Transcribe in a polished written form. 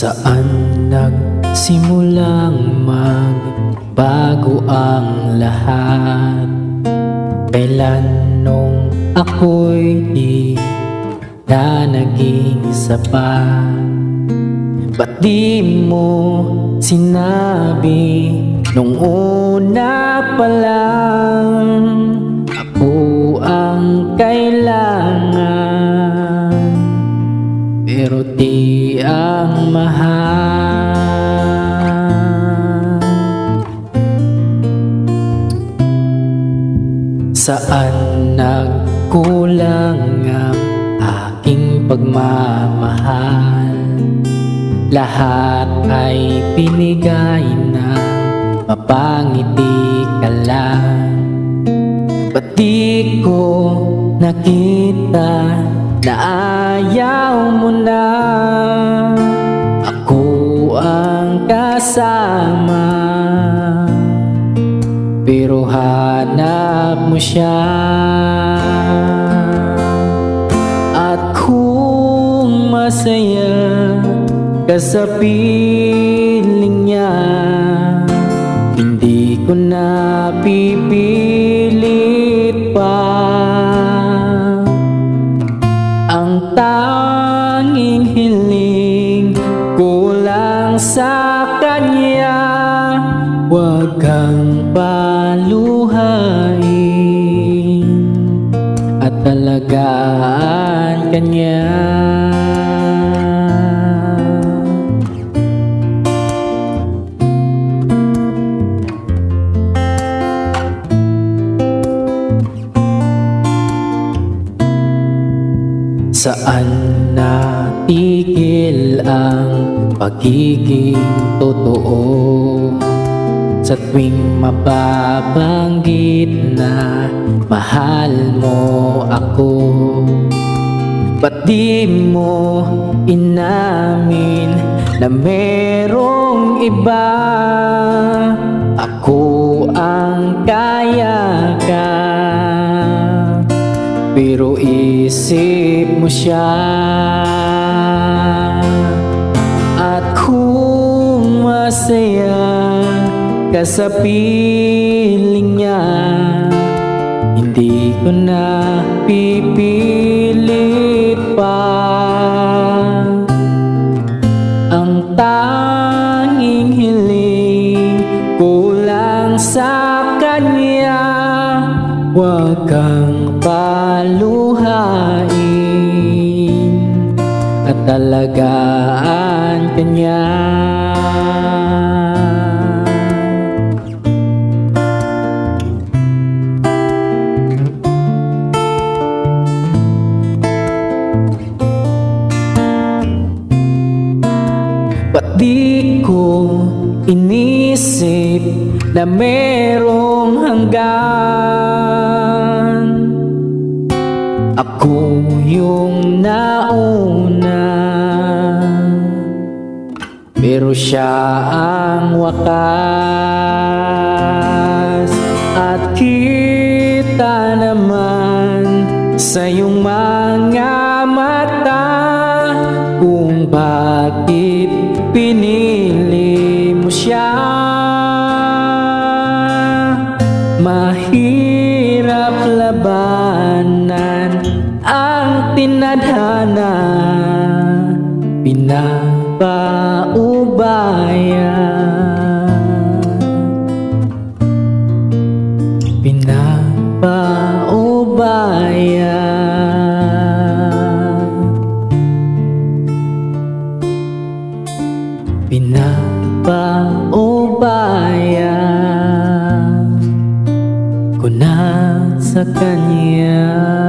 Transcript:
Saan nagsimulang magbago ang lahat? Kailan nung ako'y di na naging sapat? Ba't di mo sinabi nung una pa lang ako ang kailangan, pero di ang mahal? Saan nagkulang ang aking pagmamahal? Lahat ay pinigay na mapangiti ka lang. Ba't di ko nakita na ayaw mo na ako ang kasama, pero hanap mo siya? At kung masaya ka sa piling niya, hindi ko na pipilit pa. Ang tanging hiling ko lang sa kanya, huwag kang paluhain at alagaan kanya. Saan natigil ang pagiging totoo? Sa tuwing mababanggit na mahal mo ako, ba't di mo inamin na merong iba? Ako ang kaya ka, pero isip mo siya. At kung masaya ka sa piling niya, hindi ko na pipilit pa. Ang tanging hiling ko lang sa kanya, huwag kang paluhain at alagaan kanya. Ba't di ko inisip na merong hanggan? Ako yung nauna, pero siya ang wakas. At kita naman sa iyong mga mata kung bakit pinili mo siya. Mahirap labanan ang tinadhana, pinapaubaya, pinapaubaya. Pinapaubaya ko na sa kanya.